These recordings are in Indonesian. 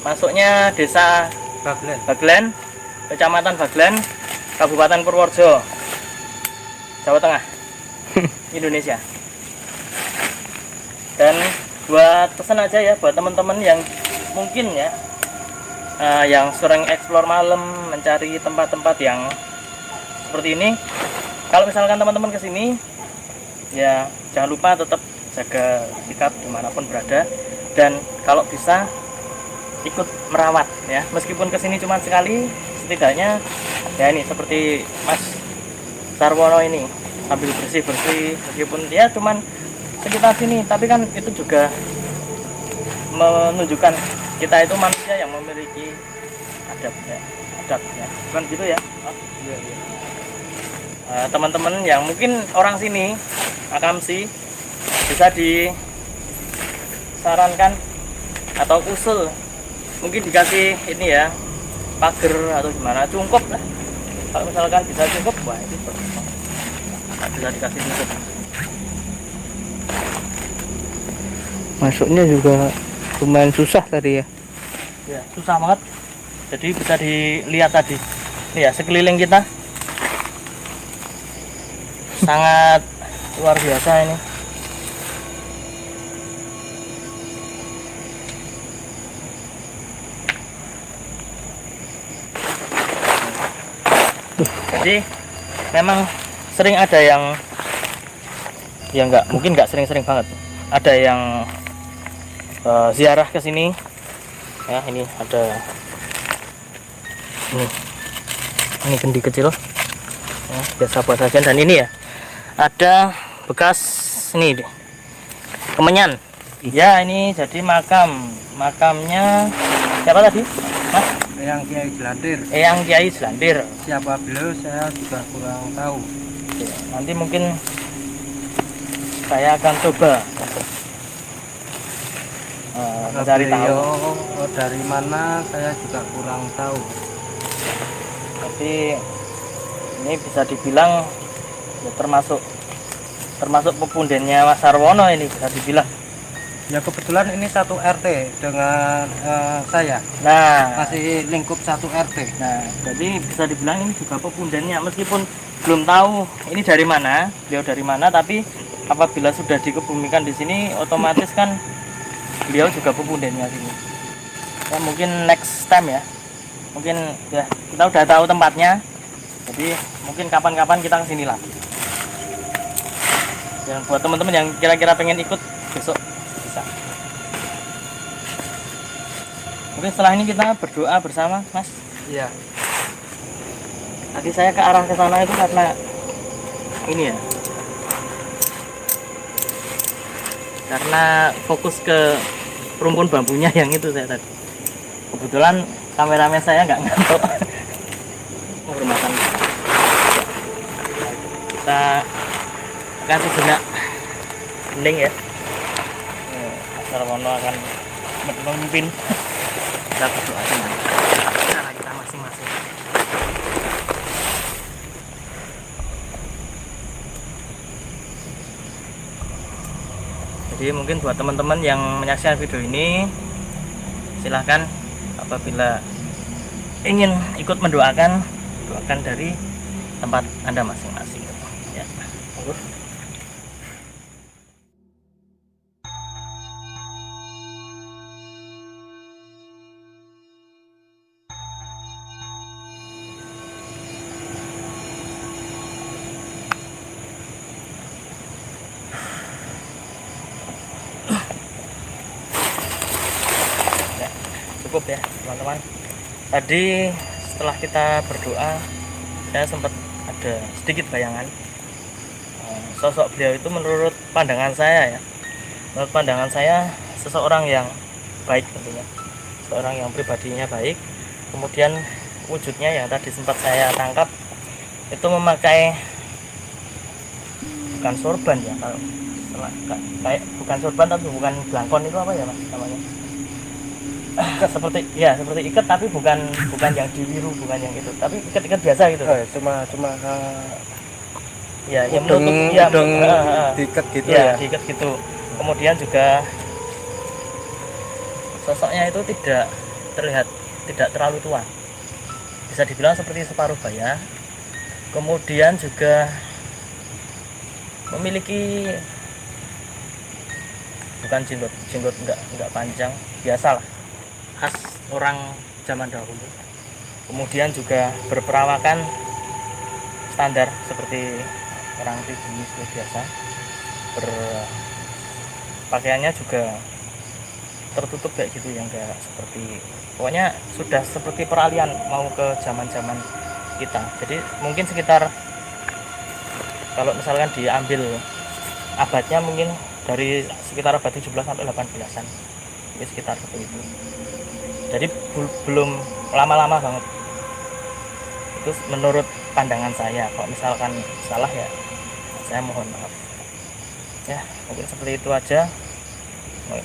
masuknya Desa Baglen, Kecamatan Baglen, Kabupaten Purworejo, Jawa Tengah, Indonesia. Dan buat pesan aja ya buat teman-teman yang mungkin ya yang sering explore malam, mencari tempat-tempat yang seperti ini. Kalau misalkan teman-teman kesini, ya jangan lupa tetap jaga sikap dimanapun berada, dan kalau bisa ikut merawat ya, meskipun kesini cuma sekali, setidaknya ya ini seperti Mas Sarwono ini sambil bersih-bersih, meskipun ya cuman sekitar sini, tapi kan itu juga menunjukkan kita itu manusia yang memiliki adab ya, bukan gitu ya. Teman-teman yang mungkin orang sini Akamsi, bisa disarankan atau usul mungkin dikasih ini ya, pagar atau gimana, cungkup lah. Kalau misalkan bisa cungkup, wah itu bagus banget. Bisa dikasih cungkup. Masuknya juga lumayan susah tadi ya. Ya, susah banget. Jadi bisa dilihat tadi. Ini ya, sekeliling kita sangat luar biasa ini. Jadi memang sering ada yang ya mungkin nggak sering-sering banget. Ada yang ziarah ke sini. Ya, ini ada ini kendi kecil. Ya, biasa buat sajian, dan ini ya ada bekas ini kemenyan. Ya, ini jadi makamnya siapa tadi, Mas? Eyang Kiai Jelantir. Eyang Kiai Jelantir. Siapa beliau saya juga kurang tahu. Oke, nanti mungkin saya akan coba mencari tahu. Dari mana saya juga kurang tahu. Tapi ini bisa dibilang ya termasuk pepundennya Mas Sarwono, ini bisa dibilang. Ya kebetulan ini satu RT dengan saya. Nah, Masih lingkup satu RT. nah, jadi bisa dibilang ini juga pepundennya, meskipun belum tahu ini dari mana, beliau dari mana, tapi apabila sudah dikebumikan di sini, otomatis kan beliau juga pepundennya sini. Ya mungkin next time ya, mungkin ya kita udah tahu tempatnya, jadi mungkin kapan-kapan kita kesini lagi. Dan buat teman-teman yang kira-kira pengen ikut besok, bisa. Mungkin setelah ini kita berdoa bersama, Mas. Iya. Tadi saya ke arah ke sana itu karena ini ya, karena fokus ke rumpun bambunya yang itu saya tadi. Kebetulan kameramen saya nggak ngantuk. Penghormatan. Kita akan sejenak hening ya. Mas Sarwono akan memimpin. Kita berdoa dengan cara kita masing-masing. Jadi mungkin buat teman-teman yang menyaksikan video ini, silahkan apabila ingin ikut mendoakan, doakan dari tempat Anda masing-masing ya. Cukup ya teman-teman. Tadi setelah kita berdoa, saya sempat ada sedikit bayangan sosok beliau itu menurut pandangan saya ya, menurut pandangan saya seseorang yang baik tentunya, seorang yang pribadinya baik. Kemudian wujudnya yang tadi sempat saya tangkap itu memakai bukan sorban ya, kalau kayak bukan sorban tapi bukan blangkon, itu apa ya Mas namanya? Seperti ikat, tapi bukan yang diwiru, bukan yang itu, tapi ikat biasa gitu. Cuma ya yang udeng, menutup ya, diikat gitu ya, ya. diikat gitu. Kemudian juga sosoknya itu tidak terlihat tidak terlalu tua, bisa dibilang seperti separuh baya. Kemudian juga memiliki bukan jenggot enggak panjang, biasalah khas orang zaman dahulu. Kemudian juga berperawakan standar seperti orang pribumi seperti biasa. Berpakaiannya juga tertutup kayak gitu, yang enggak seperti, pokoknya sudah seperti peralihan mau ke zaman-zaman kita. Jadi mungkin sekitar, kalau misalkan diambil abadnya, mungkin dari sekitar abad 17 sampai 18-an, ini sekitar seperti itu. Jadi belum lama-lama banget. Itu menurut pandangan saya. Kalau misalkan salah ya saya mohon maaf. Ya, mungkin seperti itu aja.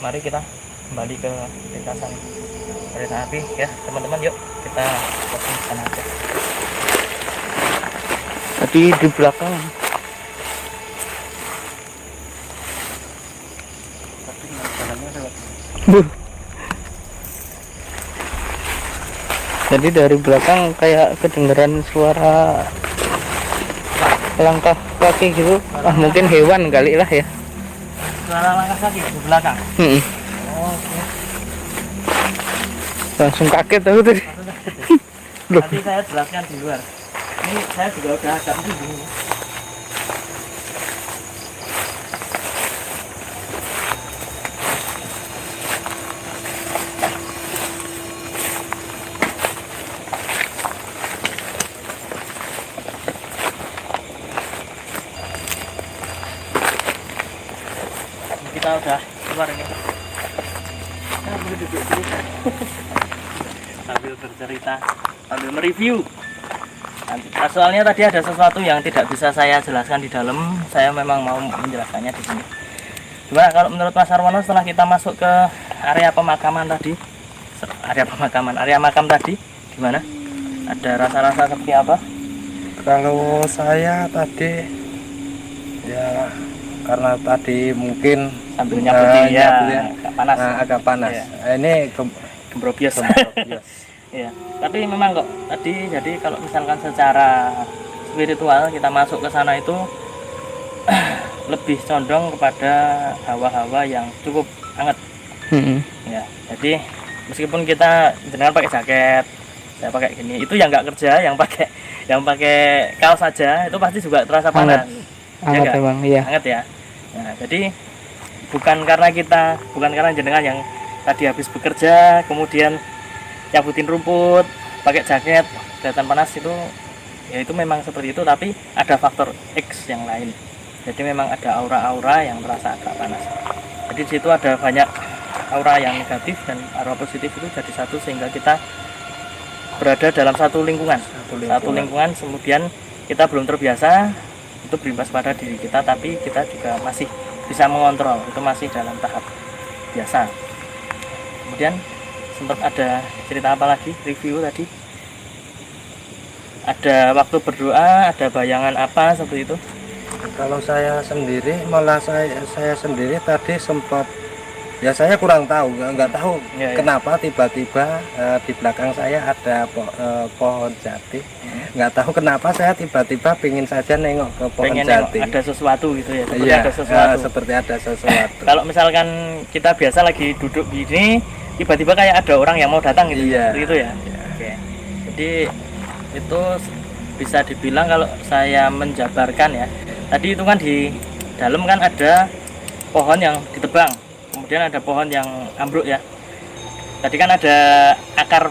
Mari kita kembali ke lintasan kereta api ya teman-teman. Yuk kita ke sana aja. Tadi di belakang. Jadi dari belakang kayak kedengeran suara langkah kaki gitu. Mungkin hewan kali lah ya. Suara langkah kaki di belakang. Oh, oke. Langsung kaget aku tadi. Loh. Nanti saya jelaskan di luar. Ini saya juga udah agak bingung. Kita udah keluar ini. Nah, boleh duduk dulu. Sambil bercerita, sambil mereview. Soalnya tadi ada sesuatu yang tidak bisa saya jelaskan di dalam, saya memang mau menjelaskannya di sini. Gimana kalau menurut Mas Arwono setelah kita masuk ke area pemakaman tadi, area makam tadi, gimana? Ada rasa-rasa seperti apa? Kalau saya tadi ya, karena tadi mungkin Sambil nyabutin ya, nyabutnya, agak panas. agak panas. Iya. Ini Gembrobios. gembrobios. Iya, tapi memang kok tadi, jadi kalau misalkan secara spiritual kita masuk ke sana itu lebih condong kepada hawa-hawa yang cukup hangat. Ya, jadi meskipun kita jenengan pakai jaket, saya pakai gini, itu yang nggak kerja, yang pakai kaos saja itu pasti juga terasa panas. Hangat nggak? emang, iya. Hangat ya. Nah, jadi bukan karena jenengan yang tadi habis bekerja kemudian nyabutin rumput pakai jaket kelihatan panas, itu ya itu memang seperti itu, tapi ada faktor X yang lain. Jadi memang ada aura-aura yang terasa agak panas. Jadi di situ ada banyak aura yang negatif dan aura positif, itu jadi satu sehingga kita berada dalam satu lingkungan. Kemudian kita belum terbiasa, itu berimbas pada diri kita, tapi kita juga masih bisa mengontrol, itu masih dalam tahap biasa. Kemudian sempat ada cerita apa lagi, review tadi, ada waktu berdoa, ada bayangan apa seperti itu? Kalau saya sendiri, malah saya sendiri tadi sempat, ya saya kurang tahu, nggak tahu Ya. kenapa tiba-tiba di belakang saya ada pohon jati. Nggak tahu kenapa saya tiba-tiba pengen saja nengok ke pohon Pengen jati. ada sesuatu gitu ya, seperti Iya, ada sesuatu. seperti ada sesuatu. Kalau misalkan kita biasa lagi duduk gini, tiba-tiba kayak ada orang yang mau datang gitu, Iya. seperti itu ya. Oke. Jadi itu bisa dibilang, kalau saya menjabarkan ya, tadi itu kan di dalam kan ada pohon yang ditebang, kemudian ada pohon yang ambruk ya. Tadi kan ada akar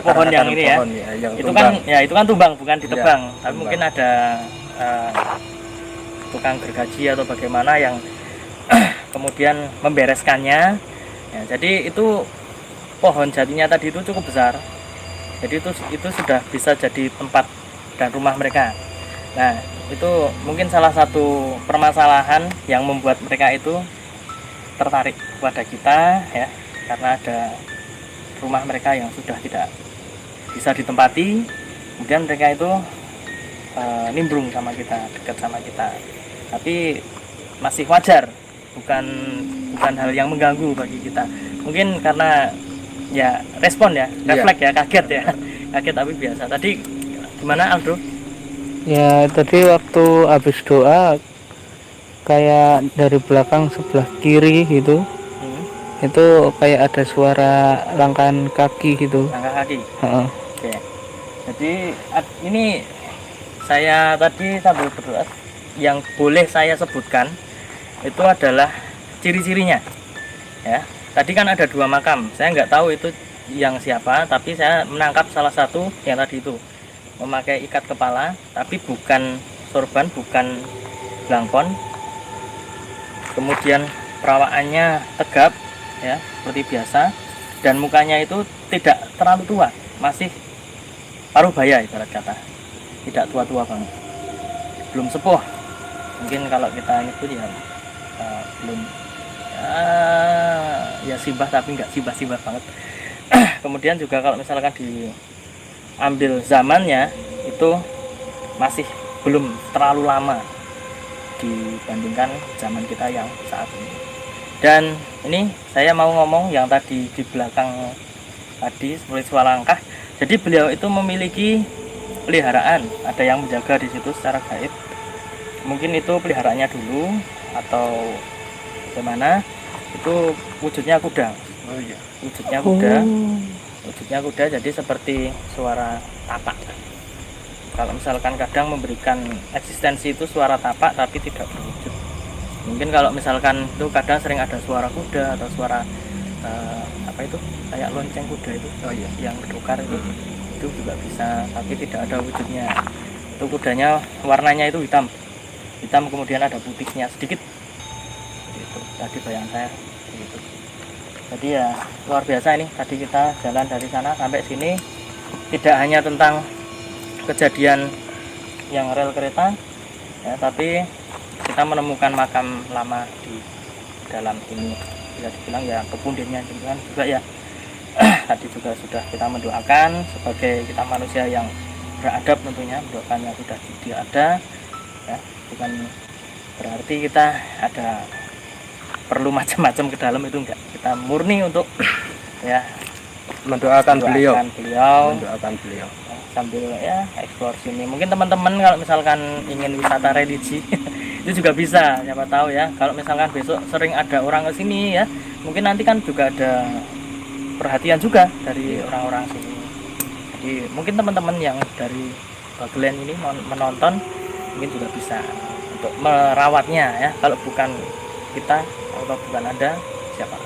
pohon yang ini ya. Pohon, yang Itu tumbang. kan ya, itu kan tumbang, bukan ditebang. Iya, Tapi tumbang. mungkin ada tukang gergaji atau bagaimana yang kemudian membereskannya. Ya, jadi itu pohon jatinya tadi itu cukup besar. Jadi itu sudah bisa jadi tempat dan rumah mereka. Nah, itu mungkin salah satu permasalahan yang membuat mereka itu tertarik kepada kita ya, karena ada rumah mereka yang sudah tidak bisa ditempati, kemudian mereka itu nimbrung sama kita, dekat sama kita. Tapi masih wajar, bukan hal yang mengganggu bagi kita. Mungkin karena ya respon ya, Iya. refleks ya, kaget ya. Kaget tapi biasa. Tadi gimana Aldo? Ya tadi waktu habis doa kayak dari belakang sebelah kiri gitu, Hmm, itu kayak ada suara langkahan kaki gitu. angkat kaki. Heeh. Oke. Jadi ini saya tadi sambil berdoa, yang boleh saya sebutkan itu adalah ciri-cirinya. Ya. Tadi kan ada 2 makam. Saya nggak tahu itu yang siapa, tapi saya menangkap salah satu yang tadi itu memakai ikat kepala, tapi bukan sorban, bukan blangkon. Kemudian perawakannya tegap, ya seperti biasa, dan mukanya itu tidak terlalu tua, masih paruh baya ibarat kata, tidak tua-tua banget, belum sepuh. Mungkin kalau kita nyebut ya belum ya simbah, tapi nggak simbah-simbah banget. Kemudian juga kalau misalkan diambil zamannya itu masih belum terlalu lama dibandingkan zaman kita yang saat ini. Dan ini saya mau ngomong yang tadi di belakang tadi seperti suara langkah. Jadi beliau itu memiliki peliharaan, ada yang menjaga di situ secara gaib. Mungkin itu peliharaannya dulu atau bagaimana. Itu wujudnya kuda. Oh iya. Wujudnya kuda. Wujudnya kuda, jadi seperti suara tapak. Kalau misalkan kadang memberikan eksistensi itu suara tapak tapi tidak berwujud. Mungkin kalau misalkan itu kadang sering ada suara kuda atau suara apa itu kayak lonceng kuda itu, Oh iya. yang bertukar itu juga bisa, tapi tidak ada wujudnya. Itu kudanya warnanya itu hitam, kemudian ada putihnya sedikit. Itu tadi bayangan saya gitu. Jadi ya luar biasa ini. Tadi kita jalan dari sana sampai sini tidak hanya tentang kejadian yang rel kereta ya, tapi kita menemukan makam lama di dalam ini, bisa dibilang ya kebundiannya juga ya. Tadi juga sudah kita mendoakan sebagai kita manusia yang beradab, tentunya mendoakan yang sudah tidak ada ya, bukan berarti kita ada perlu macam-macam ke dalam, itu enggak. Kita murni untuk ya Mendoakan beliau. mendoakan beliau sambil ya eksplor sini. Mungkin teman-teman kalau misalkan ingin wisata religi itu juga bisa, siapa tahu ya. Kalau misalkan besok sering ada orang ke sini ya, mungkin nanti kan juga ada perhatian juga dari orang-orang sini. Jadi mungkin teman-teman yang dari Bagelen ini menonton mungkin juga bisa untuk merawatnya ya. Kalau bukan kita atau bukan Anda, siapa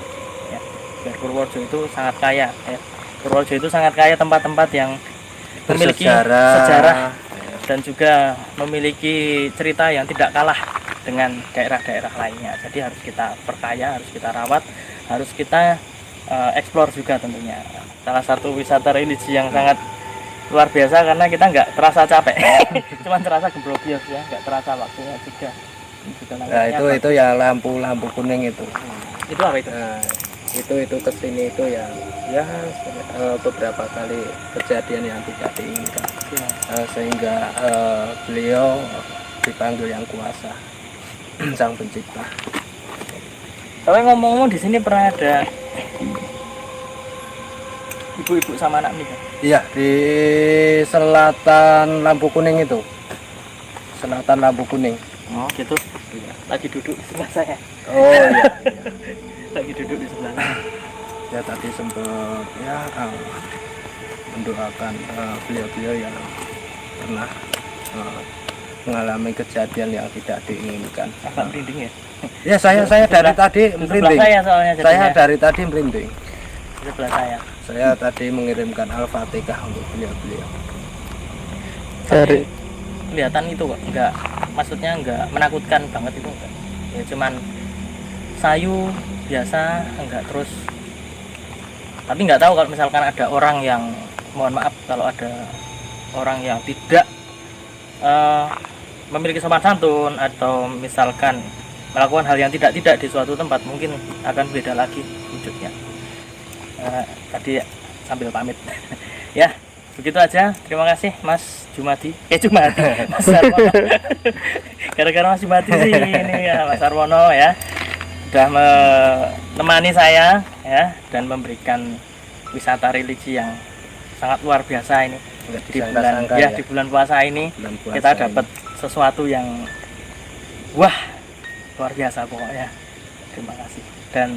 ya. Biar Purworejo itu sangat kaya ya. Purworejo itu sangat kaya tempat-tempat yang memiliki sejarah dan juga memiliki cerita yang tidak kalah dengan daerah-daerah lainnya. Jadi harus kita perkaya, harus kita rawat, harus kita eksplor juga tentunya. Salah satu wisata religi yang sangat luar biasa karena kita nggak terasa capek, cuman terasa gebrogios ya, nggak terasa waktunya juga. Ini juga Nah, itu ya lampu kuning itu. itu apa itu? Nah, itu kesini itu ya beberapa kali kejadian yang tidak diinginkan. Ya. Sehingga beliau dipanggil yang kuasa, sang pencipta. Tapi ngomong-ngomong di sini pernah ada ibu-ibu sama anak nikah. Iya, di selatan lampu kuning itu. Selatan lampu kuning. Oh gitu. Lagi duduk di sebelah saya. Oh iya. Lagi duduk di sebelah saya. Ya tadi sempat ya mendoakan beliau-beliau yang pernah mengalami kejadian yang tidak diinginkan. Agak merinding ya. Ya saya dari tadi Di sebelah merinding. saya soalnya Saya jadinya. dari tadi merinding. Di sebelah saya. Saya tadi mengirimkan Al-Fatihah untuk beliau-beliau. Dari Kelihatan itu kok enggak, maksudnya enggak menakutkan banget itu enggak. Ya cuman sayu biasa, enggak terus. Tapi nggak tahu kalau misalkan ada orang yang, mohon maaf kalau ada orang yang tidak memiliki sopan santun atau misalkan melakukan hal yang tidak di suatu tempat, mungkin akan beda lagi wujudnya. Tadi sambil pamit. Ya, begitu aja. Terima kasih Mas Jumadi. Jumadi. Mas Sarwono. Gara-gara Mas Jumadi sih ini ya, Mas Sarwono ya. Sudah menemani saya ya dan memberikan wisata religi yang sangat luar biasa ini. Nggak Di bulan disangka-sangka ya, di bulan puasa ini bulan puasa kita ini. dapat sesuatu yang wah, luar biasa pokoknya. Terima kasih. Dan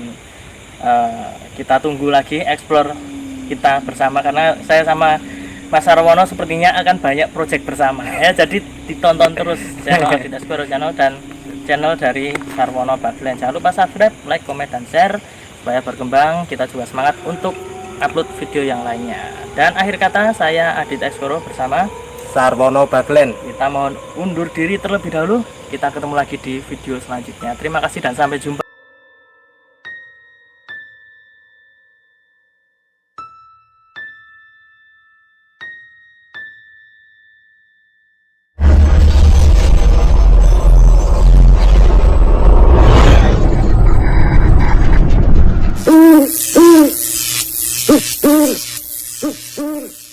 kita tunggu lagi explore kita bersama, karena saya sama Mas Sarwono sepertinya akan banyak project bersama ya. Jadi ditonton terus channel Adit Explore channel dan channel dari Sarwono Baglen. Jangan lupa subscribe, like, comment, dan share supaya berkembang. Kita juga semangat untuk upload video yang lainnya. Dan akhir kata, saya Adit Explore bersama Sarwono Baglen. kita mohon undur diri terlebih dahulu. Kita ketemu lagi di video selanjutnya. Terima kasih dan sampai jumpa. Mm-hmm.